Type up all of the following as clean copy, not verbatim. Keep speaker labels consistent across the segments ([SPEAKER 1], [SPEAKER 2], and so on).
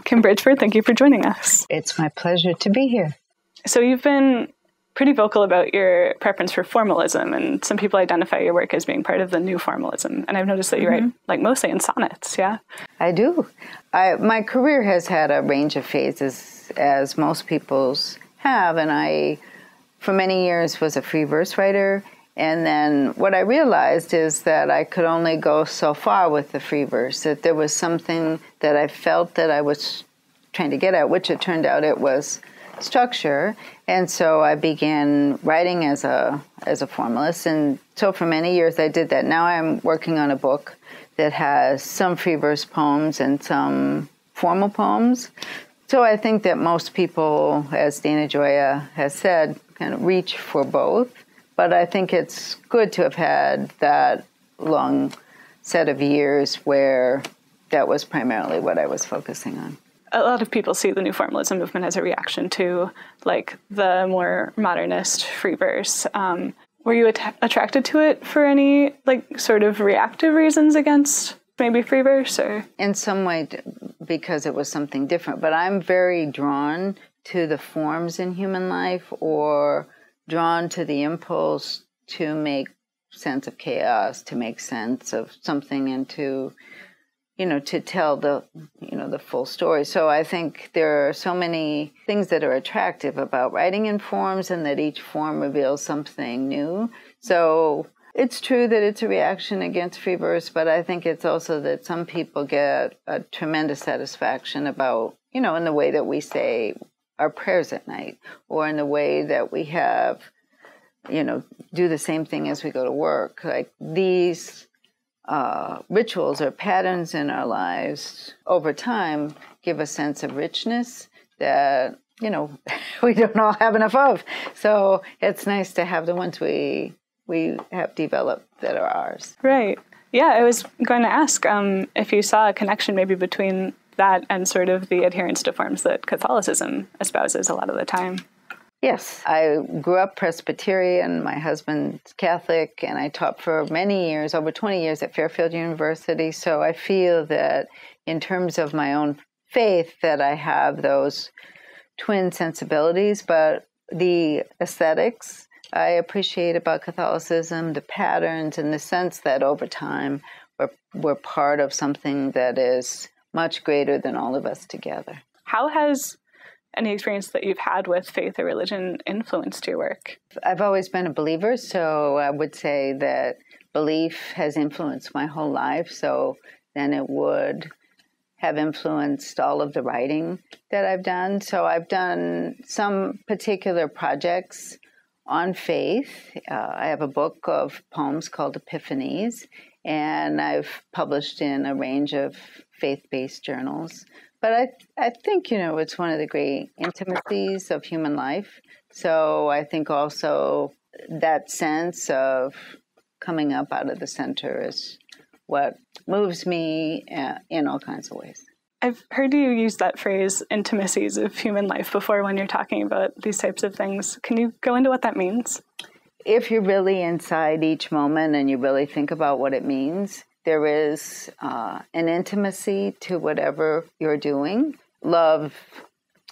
[SPEAKER 1] Kim Bridgford, thank you for joining us.
[SPEAKER 2] It's my pleasure to be here.
[SPEAKER 1] So you've been pretty vocal about your preference for formalism, and some people identify your work as being part of the new formalism. And I've noticed that you write like mostly in sonnets, yeah?
[SPEAKER 2] I do. My career has had a range of phases, as most people's have, and I, for many years, was a free verse writer. And then what I realized is that I could only go so far with the free verse, that there was something that I felt that I was trying to get at, which it turned out it was structure. And so I began writing as a formalist. And so for many years I did that. Now I'm working on a book that has some free verse poems and some formal poems. So I think that most people, as Dana Gioia has said, kind of reach for both. But I think it's good to have had that long set of years where that was primarily what I was focusing on.
[SPEAKER 1] A lot of people see the new formalism movement as a reaction to like the more modernist free verse. Were you attracted to it for any like sort of reactive reasons against maybe free verse? Or
[SPEAKER 2] in some way, because it was something different. But I'm very drawn to the forms in human life, or drawn to the impulse to make sense of chaos, to make sense of something, and to tell the full story. So I think there are so many things that are attractive about writing in forms, and that each form reveals something new. So it's true that it's a reaction against free verse, but I think it's also that some people get a tremendous satisfaction about, in the way that we say our prayers at night, or in the way that we have, do the same thing as we go to work. Like these rituals or patterns in our lives over time give a sense of richness that, we don't all have enough of. So it's nice to have the ones we have developed that are ours.
[SPEAKER 1] Right. Yeah, I was going to ask if you saw a connection maybe between that and sort of the adherence to forms that Catholicism espouses a lot of the time.
[SPEAKER 2] Yes, I grew up Presbyterian, my husband's Catholic, and I taught for many years, over 20 years at Fairfield University. So I feel that in terms of my own faith that I have those twin sensibilities, but the aesthetics I appreciate about Catholicism, the patterns, and the sense that over time we're part of something that is much greater than all of us together.
[SPEAKER 1] How has any experience that you've had with faith or religion influenced your work?
[SPEAKER 2] I've always been a believer, so I would say that belief has influenced my whole life. So then it would have influenced all of the writing that I've done. So I've done some particular projects on faith. I have a book of poems called Epiphanies, and I've published in a range of faith-based journals. But I think, it's one of the great intimacies of human life. So I think also that sense of coming up out of the center is what moves me in all kinds of ways.
[SPEAKER 1] I've heard you use that phrase, intimacies of human life, before when you're talking about these types of things. Can you go into what that means?
[SPEAKER 2] If you're really inside each moment and you really think about what it means, there is an intimacy to whatever you're doing. Love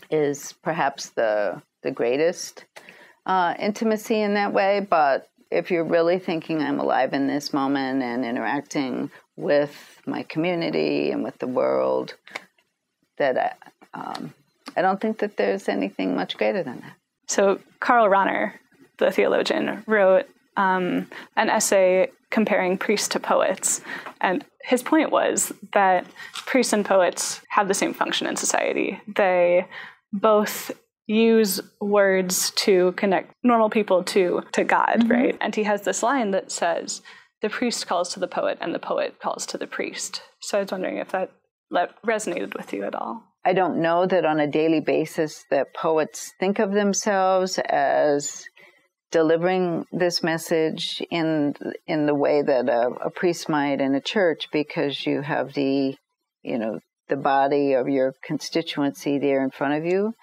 [SPEAKER 2] is perhaps the greatest intimacy in that way, but if you're really thinking I'm alive in this moment and interacting with my community and with the world, that I don't think that there's anything much greater than that.
[SPEAKER 1] So Karl Rahner, the theologian, wrote an essay comparing priests to poets. And his point was that priests and poets have the same function in society. They both use words to connect normal people to God, right? And he has this line that says, the priest calls to the poet and the poet calls to the priest. So I was wondering if that resonated with you at all.
[SPEAKER 2] I don't know that on a daily basis that poets think of themselves as delivering this message in the way that a priest might in a church, because you have the body of your constituency there in front of you.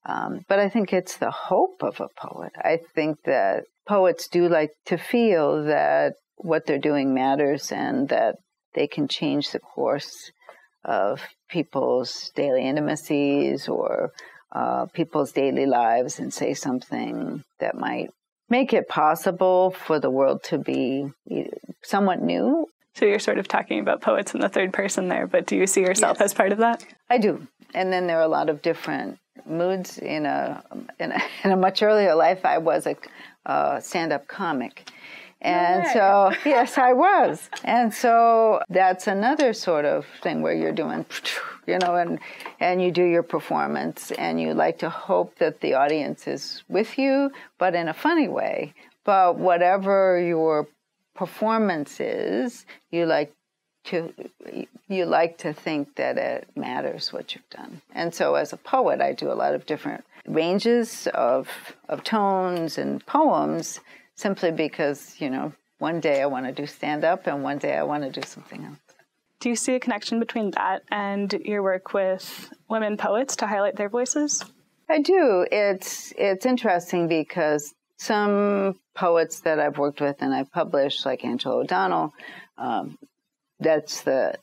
[SPEAKER 2] But I think it's the hope of a poet. I think that poets do like to feel that what they're doing matters and that they can change the course of people's daily intimacies or people's daily lives and say something that might make it possible for the world to be somewhat new.
[SPEAKER 1] So you're sort of talking about poets in the third person there, but do you see yourself as part of that?
[SPEAKER 2] I do. And then there are a lot of different moods. In a much earlier life, I was a stand-up comic. And so, yes, I was. And so that's another sort of thing where you're doing, and you do your performance, and you like to hope that the audience is with you, but in a funny way. But whatever your performance is, you like to think that it matters what you've done. And so as a poet, I do a lot of different ranges of tones and poems, simply because, one day I want to do stand-up and one day I want to do something else.
[SPEAKER 1] Do you see a connection between that and your work with women poets to highlight their voices?
[SPEAKER 2] I do. It's interesting because some poets that I've worked with and I've published, like Angela O'Donnell, that's the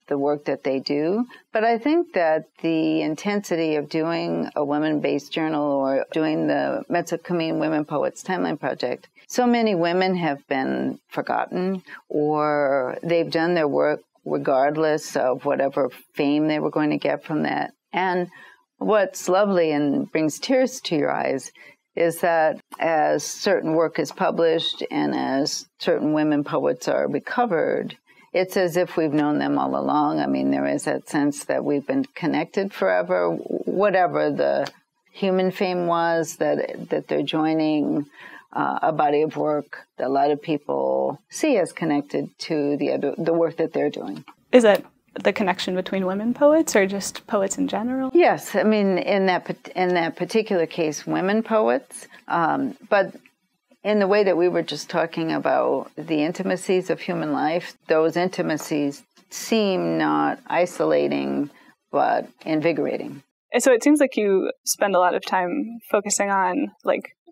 [SPEAKER 2] work that they do. But I think that the intensity of doing a women-based journal or doing the Metzakameen Women Poets Timeline Project, so many women have been forgotten, or they've done their work regardless of whatever fame they were going to get from that. And what's lovely and brings tears to your eyes is that as certain work is published and as certain women poets are recovered, it's as if we've known them all along. I mean, there is that sense that we've been connected forever, whatever the human fame was, that they're joining a body of work that a lot of people see as connected to the work that they're doing.
[SPEAKER 1] Is that the connection between women poets or just poets in general?
[SPEAKER 2] Yes, I mean, in that particular case, women poets, but in the way that we were just talking about the intimacies of human life, those intimacies seem not isolating, but invigorating.
[SPEAKER 1] So it seems like you spend a lot of time focusing on,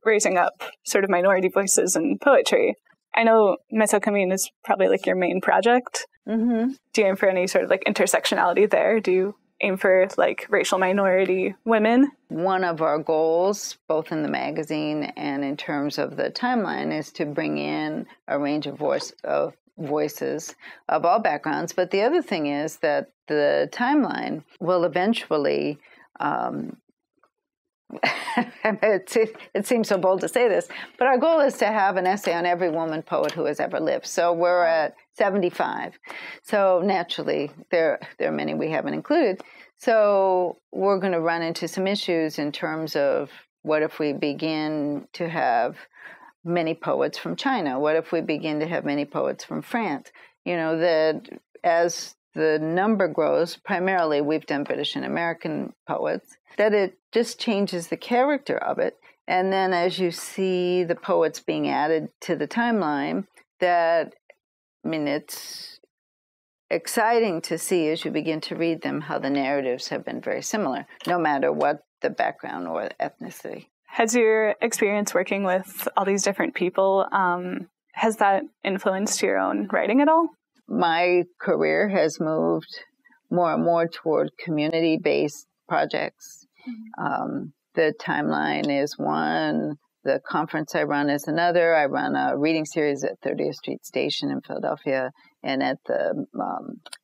[SPEAKER 1] raising up sort of minority voices in poetry. I know Metzakameen is probably, your main project. Mm-hmm. Do you aim for any sort of, intersectionality there? Do you aim for, racial minority women?
[SPEAKER 2] One of our goals, both in the magazine and in terms of the timeline, is to bring in a range of voices of all backgrounds. But the other thing is that the timeline will eventually, it seems so bold to say this, but our goal is to have an essay on every woman poet who has ever lived. So we're at 75. So naturally, there are many we haven't included. So we're going to run into some issues in terms of what if we begin to have many poets from China? What if we begin to have many poets from France? That as the number grows, primarily we've done British and American poets, that it just changes the character of it. And then as you see the poets being added to the timeline, it's exciting to see as you begin to read them how the narratives have been very similar, no matter what the background or ethnicity.
[SPEAKER 1] Has your experience working with all these different people, has that influenced your own writing at all?
[SPEAKER 2] My career has moved more and more toward community-based projects. The timeline is one. The conference I run is another. I run a reading series at 30th Street Station in Philadelphia and at the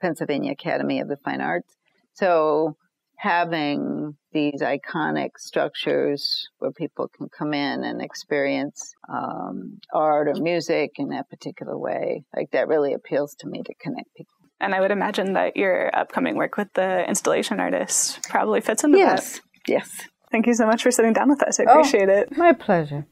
[SPEAKER 2] Pennsylvania Academy of the Fine Arts. So having these iconic structures where people can come in and experience art or music in that particular way, that really appeals to me, to connect people.
[SPEAKER 1] And I would imagine that your upcoming work with the installation artists probably fits into that.
[SPEAKER 2] Yes.
[SPEAKER 1] Thank you so much for sitting down with us. I appreciate it.
[SPEAKER 2] My pleasure.